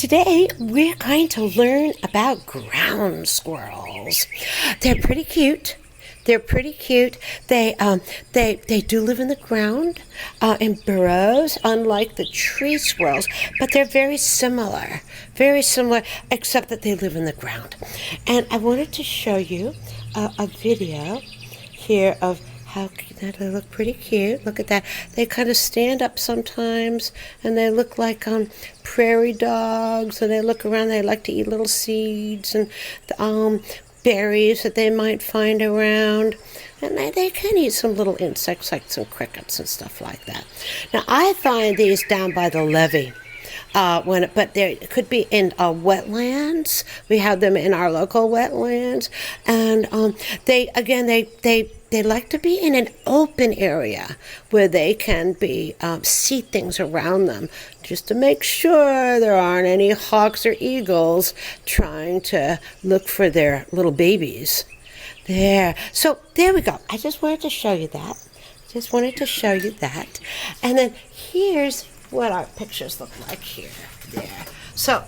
Today we're going to learn about ground squirrels. They're pretty cute. They're pretty cute. They do live in the ground in burrows, unlike the tree squirrels, but they're very similar. Very similar, except that they live in the ground. And I wanted to show you a video here of how they look pretty cute. Look at that. They kind of stand up sometimes, and they look like prairie dogs, and they look around. They like to eat little seeds and berries that they might find around. And they can eat some little insects like some crickets and stuff like that. Now, I find these down by the levee. But there could be in wetlands. We have them in our local wetlands, and they like to be in an open area where they can see things around them, just to make sure there aren't any hawks or eagles trying to look for their little babies. So there we go. I just wanted to show you that. And then here's what our pictures look like here. There. So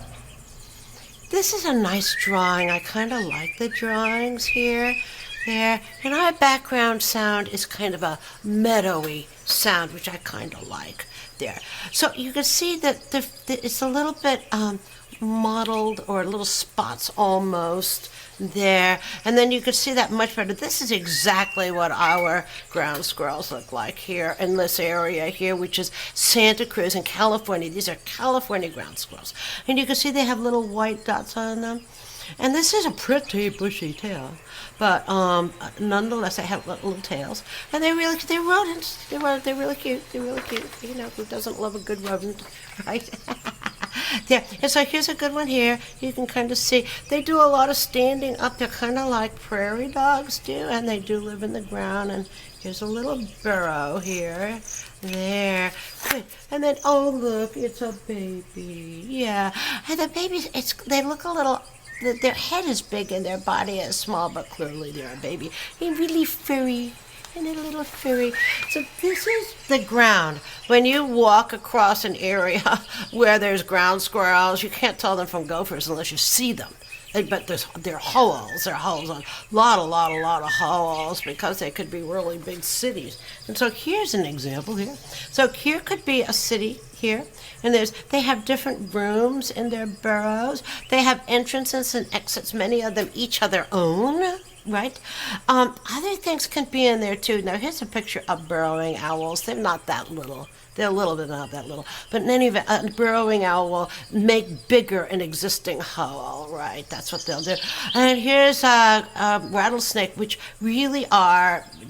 this is a nice drawing. I kind of like the drawings here. There. And our background sound is kind of a meadowy sound, which I kind of like there. So you can see that it's a little bit mottled, or little spots almost there, and then you can see that much better. This is exactly what our ground squirrels look like here in this area here, which is Santa Cruz in California. These are California ground squirrels, and you can see they have little white dots on them. And this is a pretty bushy tail, but nonetheless, they have little tails, and they're rodents. They're really cute. You know, who doesn't love a good rodent, right? Yeah, and so here's a good one here. You can kind of see they do a lot of standing up. They're kind of like prairie dogs do, and they do live in the ground. And here's a little burrow here. There. Good. And then, oh, look, it's a baby. Yeah. And the babies, they look a little, their head is big and their body is small, but clearly they're a baby. They're really furry. And a little furry. So this is the ground. When you walk across an area where there's ground squirrels, you can't tell them from gophers unless you see them. But they're holes. They're holes on a lot of holes, because they could be really big cities. And so here's an example here. So here could be a city here, and they have different rooms in their burrows. They have entrances and exits, many of them each of their own. Right? Other things can be in there too. Now here's a picture of burrowing owls. They're not that little. They're a little bit not that little. But in any event, a burrowing owl will make bigger an existing hole, right? That's what they'll do. And here's a rattlesnake, which really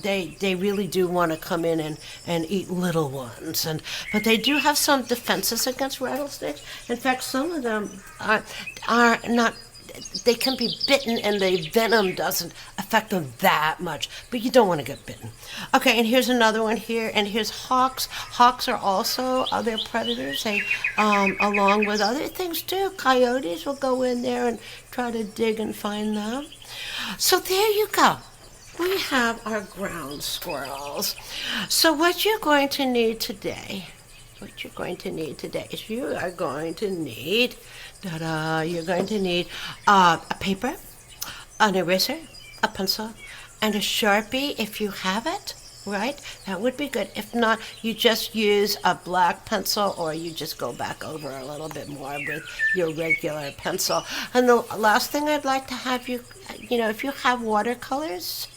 they really do want to come in and eat little ones. But they do have some defenses against rattlesnakes. In fact, some of them are not. They can be bitten, and the venom doesn't affect them that much, but you don't want to get bitten. Okay, and here's another one here, and here's hawks. Hawks are also other predators. They, along with other things too. Coyotes will go in there and try to dig and find them. So there you go. We have our ground squirrels. So what you're going to need today is you are going to need a paper, an eraser, a pencil, and a Sharpie if you have it, right? That would be good. If not, you just use a black pencil, or you just go back over a little bit more with your regular pencil. And the last thing I'd like to have you, if you have watercolors,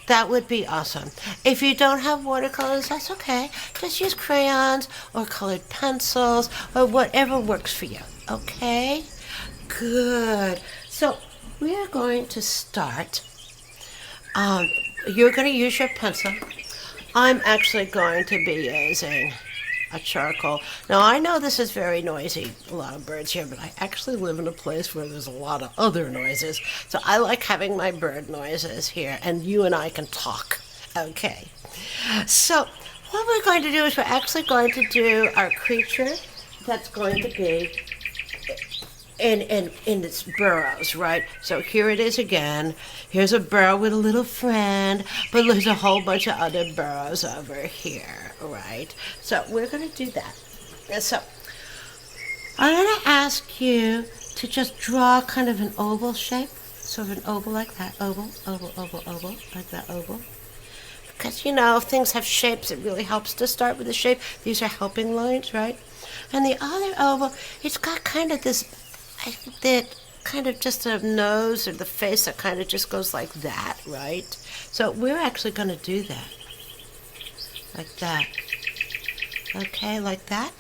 that would be awesome. If you don't have watercolors, that's okay. Just use crayons or colored pencils or whatever works for you. Okay? Good. So we are going to start. You're going to use your pencil. I'm actually going to be using a charcoal. Now, I know this is very noisy, a lot of birds here, but I actually live in a place where there's a lot of other noises. So I like having my bird noises here, and you and I can talk. Okay. So what we're going to do is we're actually going to do our creature that's going to be in its burrows, right? So here it is again. Here's a burrow with a little friend, but there's a whole bunch of other burrows over here, right? So we're going to do that. And so I'm going to ask you to just draw kind of an oval shape, sort of an oval like that, oval, oval, oval, oval, like that oval. Because, things have shapes. It really helps to start with a shape. These are helping lines, right? And the other oval, it's got kind of this, that kind of just a nose or the face that kind of just goes like that, right? So we're actually going to do that. Like that. Okay, like that?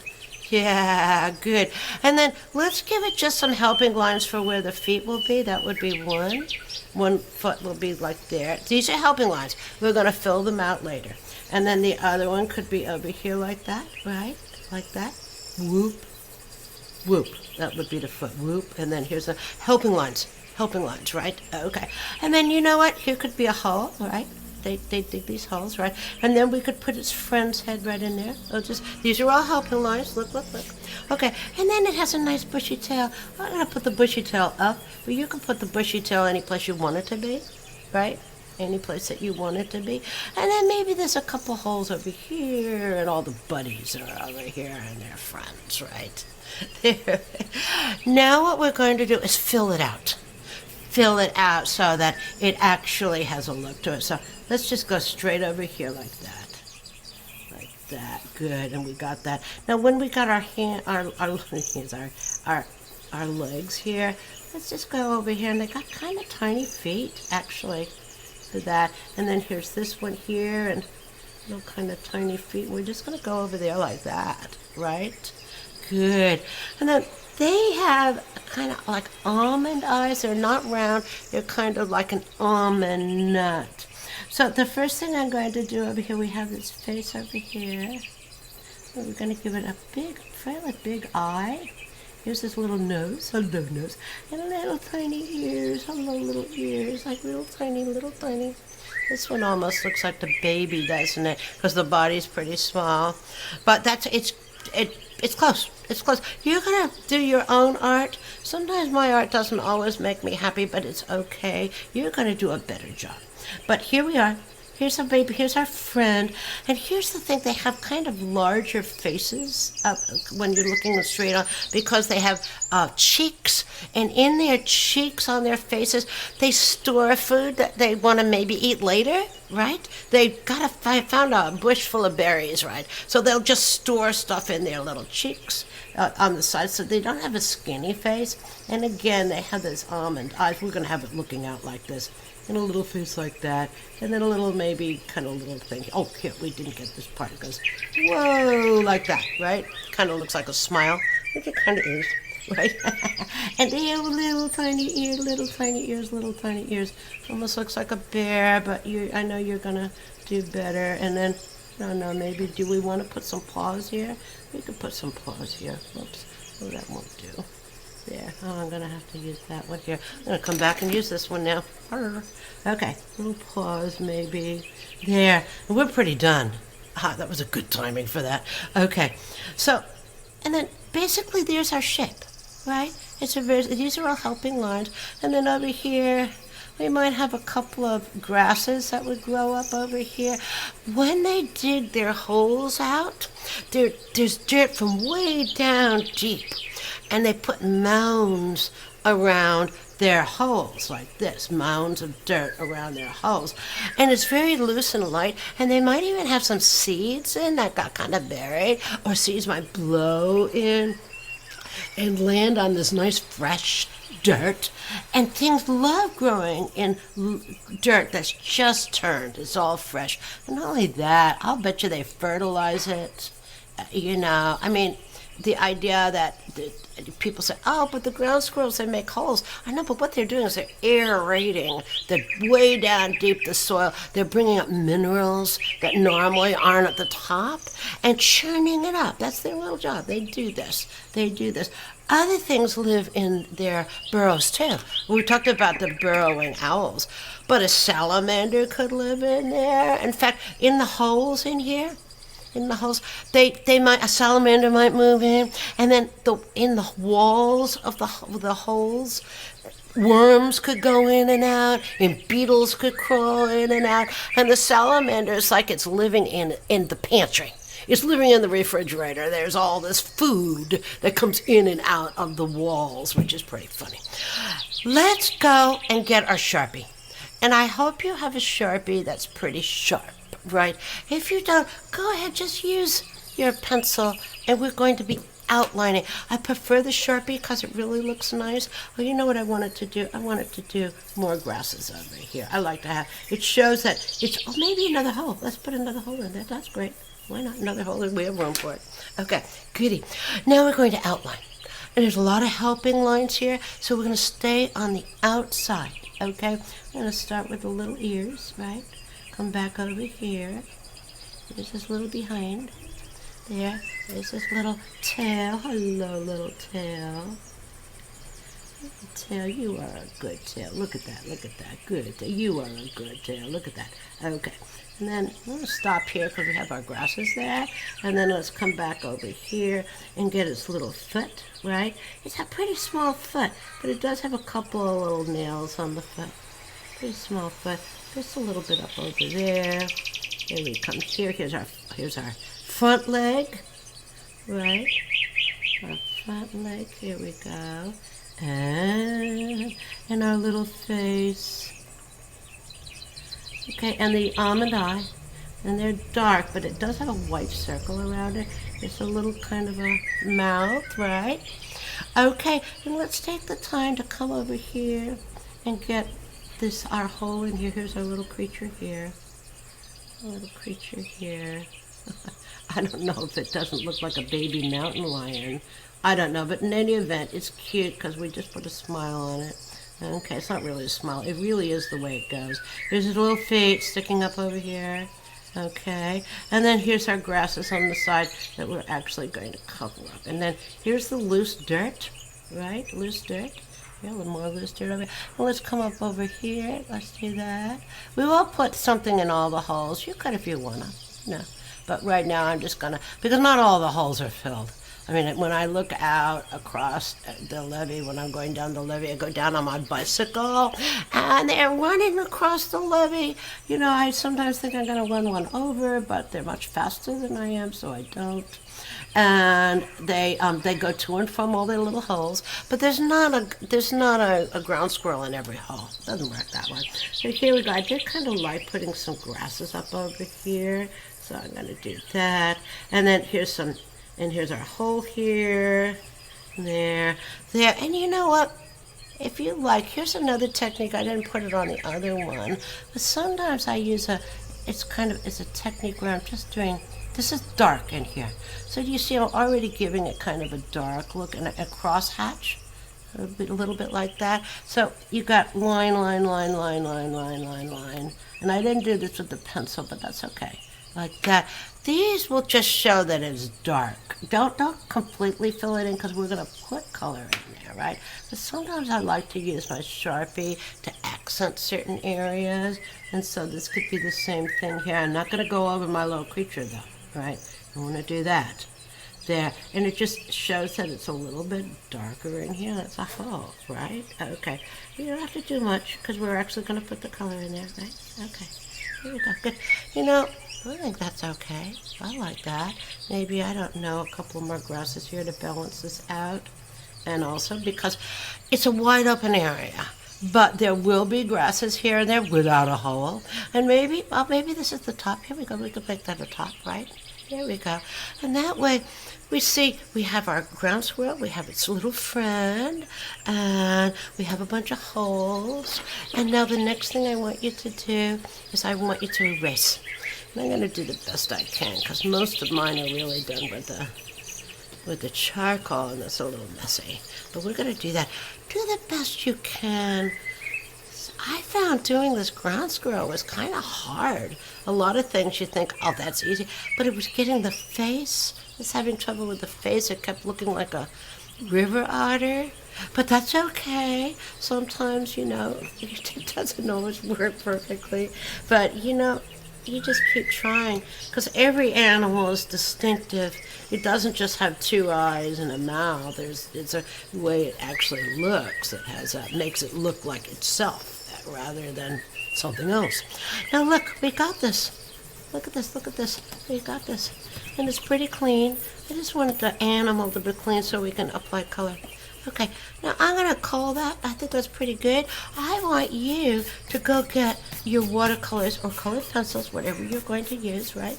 Yeah, good. And then let's give it just some helping lines for where the feet will be. That would be one. One foot will be like there. These are helping lines. We're going to fill them out later. And then the other one could be over here like that, right? Like that. Whoop. Whoop. That would be the foot. Whoop. And then here's the helping lines. Helping lines, right? Okay. And then you know what? Here could be a hole, right? They dig these holes, right? And then we could put its friend's head right in there. These are all helping lines. Look, look, look. Okay, and then it has a nice bushy tail. I'm going to put the bushy tail up, but you can put the bushy tail any place you want it to be, right? Any place that you want it to be. And then maybe there's a couple holes over here, and all the buddies are over here, and they're friends, right? Now what we're going to do is fill it out. Fill it out so that it actually has a look to it. So let's just go straight over here like that. Like that. Good. And we got that. Now when we got our our legs here, let's just go over here, and they got kind of tiny feet actually for that. And then here's this one here, and little kind of tiny feet. We're just going to go over there like that, right? Good. And then they have kind of like almond eyes. They're not round. They're kind of like an almond nut. So the first thing I'm going to do over here, we have this face over here. So we're going to give it a big, fairly big eye. Here's this little nose, hello nose, and little tiny ears, hello little ears, like little tiny. This one almost looks like the baby, doesn't it? Because the body's pretty small. But it's close. It's close. You're going to do your own art. Sometimes my art doesn't always make me happy, but it's okay. You're going to do a better job. But here we are. Here's our baby. Here's our friend. And here's the thing. They have kind of larger faces when you're looking straight on, because they have cheeks. And in their cheeks, on their faces, they store food that they want to maybe eat later, right? Found a bush full of berries, right? So they'll just store stuff in their little cheeks on the side, so they don't have a skinny face. And again, they have those almond eyes. We're going to have it looking out like this. And a little face like that, and then a little maybe kind of little thing. Oh, here, we didn't get this part. It goes, whoa, like that, right? Kind of looks like a smile, which it kind of is, right? And they have little tiny ears, little tiny ears. Almost looks like a bear, but I know you're going to do better. And then, I don't know, maybe do we want to put some paws here? We could put some paws here. Whoops, oh, that won't do. There. Oh, I'm going to have to use that one here. I'm going to come back and use this one now. Okay. Little paws, maybe. There. We're pretty done. That was a good timing for that. Okay. So, and then basically there's our shape, right? These are all helping lines. And then over here, we might have a couple of grasses that would grow up over here. When they dig their holes out, there's dirt from way down deep. And they put mounds around their holes like this, mounds of dirt around their holes. And it's very loose and light, and they might even have some seeds in that got kind of buried, or seeds might blow in and land on this nice fresh dirt. And things love growing in dirt that's just turned. It's all fresh. And not only that, I'll bet you they fertilize it. The idea that people say, oh, but the ground squirrels, they make holes. I know, but what they're doing is they're aerating the way down deep the soil. They're bringing up minerals that normally aren't at the top and churning it up. That's their little job. They do this. Other things live in their burrows, too. We talked about the burrowing owls, but a salamander could live in there. In fact, in the holes in here, a salamander might move in, and then in the walls of the holes, worms could go in and out, and beetles could crawl in and out, and the salamander is like it's living in the pantry. It's living in the refrigerator. There's all this food that comes in and out of the walls, which is pretty funny. Let's go and get our Sharpie. And I hope you have a Sharpie that's pretty sharp, right? If you don't, go ahead, just use your pencil, and we're going to be outlining. I prefer the Sharpie because it really looks nice. Well, you know what I wanted to do? I wanted to do more grasses over here. I like to have, it shows that it's, oh, maybe another hole. Let's put another hole in there. That's great. Why not another hole? We have room for it. Okay, goody. Now we're going to outline. And there's a lot of helping lines here, so we're going to stay on the outside, okay? I'm going to start with the little ears, right? Come back over here. There's this little behind. There. There's this little tail. Hello, little tail. Little tail, you are a good tail. Look at that. Look at that. Good tail. You are a good tail. Look at that. Okay. And then we're going to stop here because we have our grasses there. And then let's come back over here and get its little foot, right? It's a pretty small foot, but it does have a couple of little nails on the foot. Pretty small foot. Just a little bit up over there. Here we come. Here's our front leg, right? Our front leg. Here we go. And our little face. Okay, and the almond eye, and they're dark, but it does have a white circle around it. It's a little kind of a mouth, right? Okay, and let's take the time to come over here and get this, our hole in here. Here's our little creature here. A little creature here. I don't know if it doesn't look like a baby mountain lion. I don't know, but in any event, it's cute because we just put a smile on it. Okay, it's not really a smile. It really is the way it goes. There's his little feet sticking up over here. Okay, and then here's our grasses on the side that we're actually going to cover up. And then here's the loose dirt, right? Loose dirt. Yeah, a little more loose dirt over here. Well, let's come up over here. Let's do that. We will put something in all the holes. You could if you want to. No. But right now I'm just going to, because not all the holes are filled. I mean, when I look out across the levee, when I'm going down the levee, I go down on my bicycle, and they're running across the levee. You know, I sometimes think I'm going to run one over, but they're much faster than I am, so I don't. And they go to and from all their little holes, but there's not a ground squirrel in every hole. It doesn't work that way. So here we go. I did kind of like putting some grasses up over here, so I'm going to do that. And then here's our hole here, there. And you know what? If you like, here's another technique. I didn't put it on the other one, but sometimes I use it's a technique where I'm just doing, this is dark in here. So you see I'm already giving it kind of a dark look and a cross hatch. A little bit like that. So you got line, line, line, line, line, line, line, line. And I didn't do this with the pencil, but that's okay. Like that. These will just show that it's dark. Don't completely fill it in because we're going to put color in there, right? But sometimes I like to use my Sharpie to accent certain areas. And so this could be the same thing here. I'm not going to go over my little creature though, right? I want to do that. There. And it just shows that it's a little bit darker in here. That's a hole, right? Okay. You don't have to do much because we're actually going to put the color in there, right? Okay. Here we go. Good. You know, I think that's okay. I like that. Maybe, I don't know, a couple more grasses here to balance this out. And also because it's a wide open area. But there will be grasses here and there without a hole. And maybe this is the top. Here we go. We can make that a top, right? Here we go. And that way we see we have our ground squirrel, we have its little friend, and we have a bunch of holes. And now the next thing I want you to do is I want you to erase. And I'm going to do the best I can because most of mine are really done with the charcoal, and that's a little messy. But we're going to do that. Do the best you can. I found doing this ground squirrel was kind of hard. A lot of things you think, oh, that's easy. But it was getting the face. I was having trouble with the face. It kept looking like a river otter. But that's okay. Sometimes, you know, it doesn't always work perfectly. But, you know, you just keep trying because every animal is distinctive. It doesn't just have two eyes and a mouth. It's a way it actually looks that makes it look like itself rather than something else. Now look, we got this. Look at this. We got this. and it's pretty clean. I just wanted the animal to be clean so we can apply color. Okay, now I'm going to call that. I think that's pretty good. I want you to go get your watercolors or colored pencils, whatever you're going to use, right?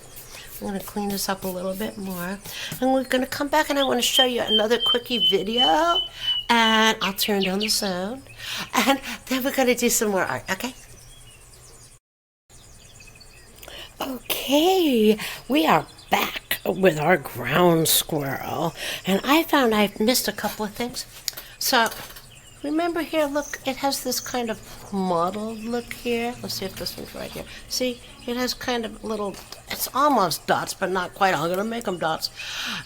I'm going to clean this up a little bit more. And we're going to come back and I want to show you another quickie video. And I'll turn down the sound. And then we're going to do some more art, okay? Okay, we are back with our ground squirrel. And I found I've missed a couple of things. So, remember here, look, it has this kind of mottled look here. Let's see if this one's right here. See, it has kind of little, it's almost dots, but not quite. I'm going to make them dots.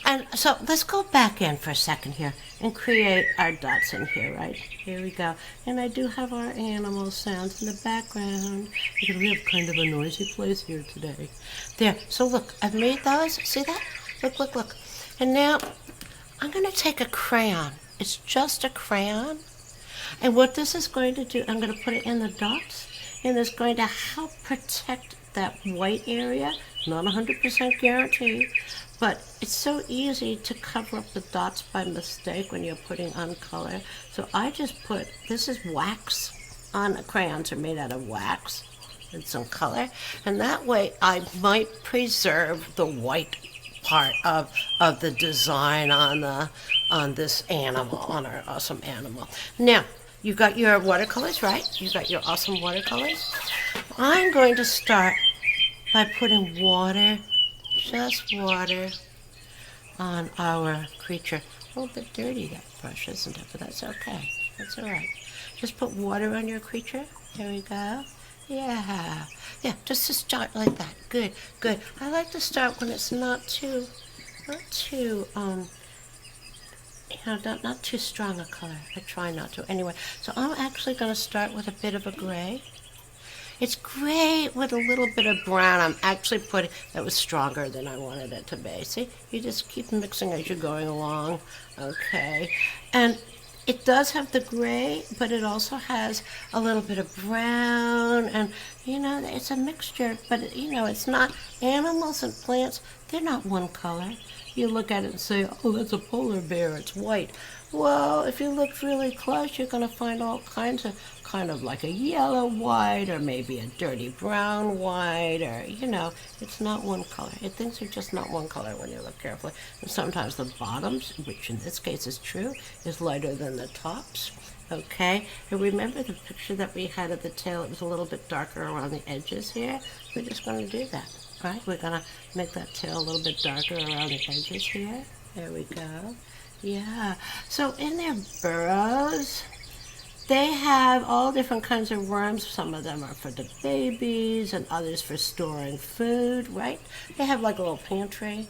And so let's go back in for a second here and create our dots in here, right? Here we go. And I do have our animal sounds in the background because we have kind of a noisy place here today. There, so look, I've made those. See that? Look, look, look. And now I'm going to take a crayon. It's just a crayon. And what this is going to do, I'm going to put it in the dots, and it's going to help protect that white area. Not 100% guarantee, but it's so easy to cover up the dots by mistake when you're putting on color. So I just put, this is wax on, crayons are made out of wax and some color, and that way I might preserve the white part of the design on this animal, on our awesome animal. Now, you got your watercolors, right? You got your awesome watercolors. I'm going to start by putting water, just water, on our creature. A little bit dirty, that brush, isn't it? But that's okay. That's all right. Just put water on your creature. There we go. Yeah. Yeah, just to start like that. Good, good. I like to start when it's not too, not too strong a color. I try not to. Anyway, so I'm actually going to start with a bit of a gray. It's gray with a little bit of brown. I'm actually putting, that was stronger than I wanted it to be. See, you just keep mixing as you're going along. Okay. And it does have the gray, but it also has a little bit of brown. And, it's a mixture, but, it's not, animals and plants, they're not one color. You look at it and say, oh, that's a polar bear, it's white. Well, if you look really close, you're going to find all kinds of, kind of like a yellow white, or maybe a dirty brown white, or, it's not one color. Things are just not one color when you look carefully. And sometimes the bottoms, which in this case is true, is lighter than the tops. Okay, and remember the picture that we had of the tail, it was a little bit darker around the edges here? We're just going to do that, right? We're going to make that tail a little bit darker around the edges here. There we go. Yeah, so in their burrows, they have all different kinds of worms. Some of them are for the babies and others for storing food, right? They have like a little pantry.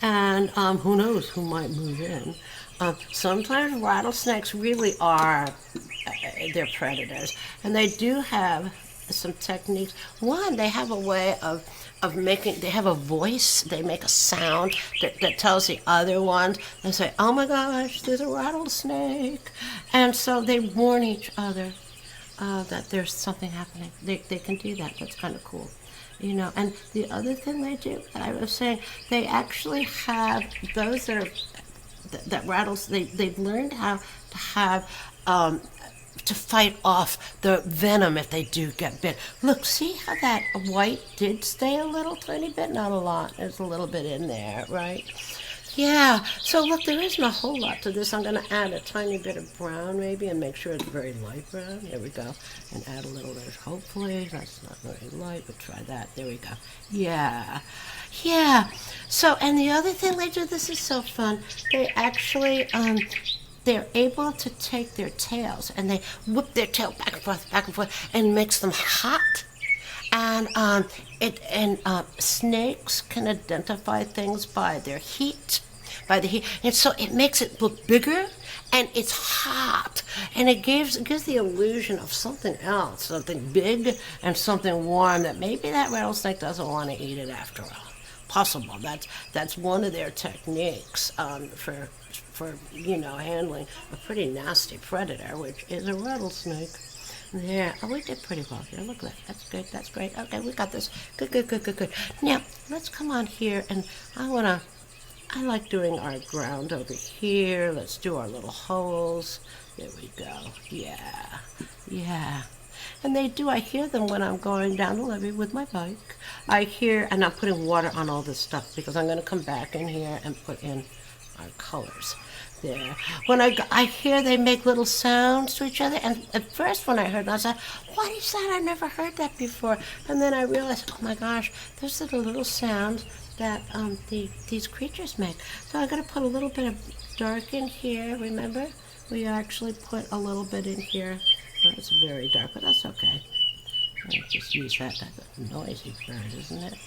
And who knows who might move in. Sometimes rattlesnakes really are, they're predators. And they do have some techniques. One, they have a way of making, they have a voice, they make a sound that tells the other ones. They say, oh my gosh, there's a rattlesnake. And so they warn each other that there's something happening. They can do that. That's kind of cool. And the other thing they do, I was saying, they actually have those that rattles, they've learned how to have, to fight off the venom if they do get bit. Look, see how that white did stay a little tiny bit? Not a lot. There's a little bit in there, right? Yeah, so look, there isn't a whole lot to this. I'm going to add a tiny bit of brown maybe and make sure it's very light brown. There we go. And add a little bit, hopefully. That's not very light, but try that. There we go. Yeah. Yeah. So, and the other thing they do, this is so fun, they actually, they're able to take their tails and they whip their tail back and forth, and makes them hot. And snakes can identify things by their heat, by the heat, and so it makes it look bigger, and it's hot, and it gives the illusion of something else, something big and something warm that maybe that rattlesnake doesn't want to eat it after all. Possible. That's one of their techniques for handling a pretty nasty predator, which is a rattlesnake. There. Oh, we did pretty well here. Look at that. That's good. That's great. Okay, we got this. Good, good, good, good, good. Now, let's come on here, and I like doing our ground over here. Let's do our little holes. There we go. Yeah. Yeah. And I hear them when I'm going down the levee with my bike. And I'm putting water on all this stuff because I'm going to come back in here and put in our colors. There. When I hear they make little sounds to each other, and at first when I heard them, I said, what is that? I never heard that before. And then I realized, oh my gosh, those are the little sounds that these creatures make. So I'm going to put a little bit of dark in here, remember? We actually put a little bit in here. Well, it's very dark, but that's okay. I'll just use that. That's a noisy bird, isn't it?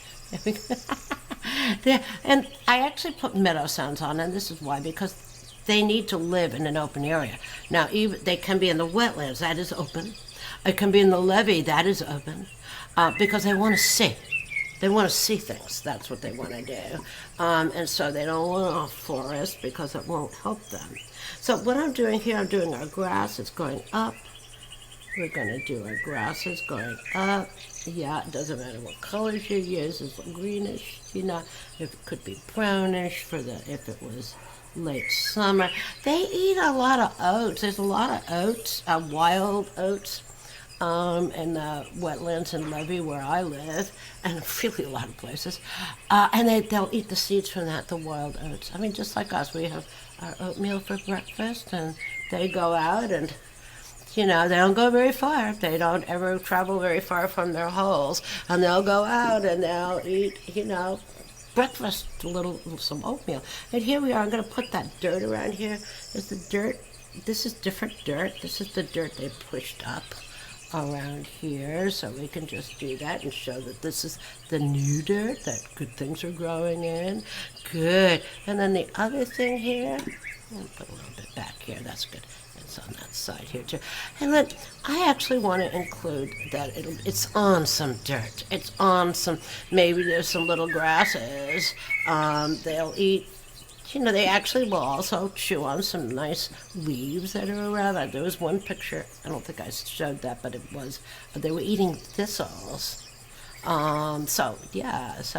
There. And I actually put meadow sounds on, and this is why, because they need to live in an open area. Now, they can be in the wetlands, that is open. It can be in the levee, that is open, because they want to see. They want to see things. That's what they want to do. And so they don't want a forest because it won't help them. So what I'm doing here, I'm doing our grass. It's going up. We're going to do our grasses going up. Yeah, it doesn't matter what colors you use. It's greenish, if it could be brownish if it was late summer. They eat a lot of oats. There's a lot of oats, wild oats, in the wetlands and levee where I live, and really a lot of places. And they'll eat the seeds from that, the wild oats. I mean, just like us, we have our oatmeal for breakfast, and they go out and they don't go very far. They don't ever travel very far from their holes, and they'll go out and they'll eat, breakfast, some oatmeal. And here we are. I'm going to put that dirt around here. Is the dirt? This is different dirt. This is the dirt they pushed up around here, so we can just do that and show that this is the new dirt that good things are growing in. Good. And then the other thing here, I'll put a little bit back here. That's good. It's on that side here too. And then I actually want to include that it's on some dirt. It's on maybe there's some little grasses. They'll eat, they actually will also chew on some nice leaves that are around. There was one picture, I don't think I showed that, but they were eating thistles. So it's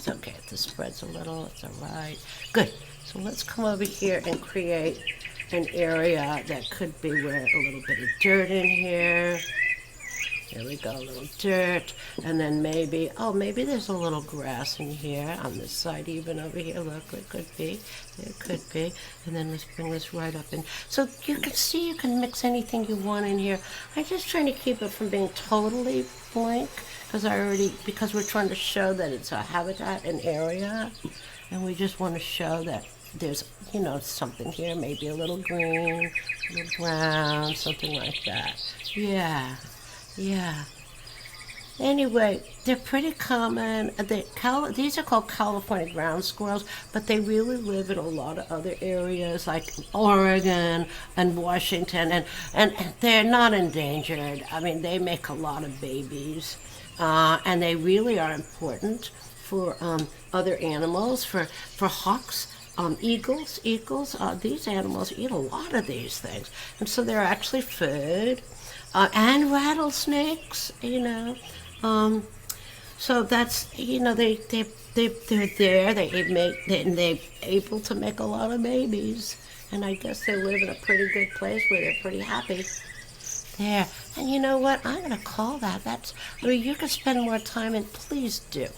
okay if this spreads a little, it's all right. Good. So let's come over here and create an area that could be where a little bit of dirt in here. There we go, a little dirt. And then maybe there's a little grass in here on this side, even over here. Look, it could be. It could be. And then let's bring this right up in. So you can see you can mix anything you want in here. I'm just trying to keep it from being totally blank because we're trying to show that it's a habitat, an area. And we just want to show that there's, something here, maybe a little green, a little brown, something like that. Yeah. Anyway, they're pretty common. These are called California ground squirrels, but they really live in a lot of other areas like Oregon and Washington, and they're not endangered. I mean, they make a lot of babies, and they really are important for other animals, for hawks. Eagles, these animals eat a lot of these things, and so they're actually food, and rattlesnakes, so that's, they're there, they're able to make a lot of babies, and I guess they live in a pretty good place where they're pretty happy. There, and you know what, I'm going to call that, you can spend more time, and please do.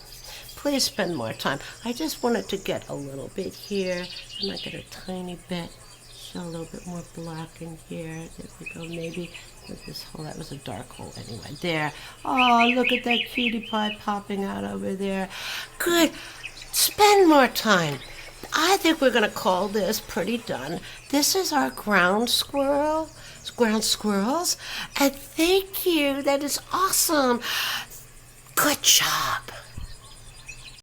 Please spend more time. I just wanted to get a little bit here. I might get a tiny bit. Show a little bit more black in here. There we go. Maybe with this hole. That was a dark hole anyway. There. Oh, look at that cutie pie popping out over there. Good. Spend more time. I think we're going to call this pretty done. This is our ground squirrels. And thank you. That is awesome. Good job.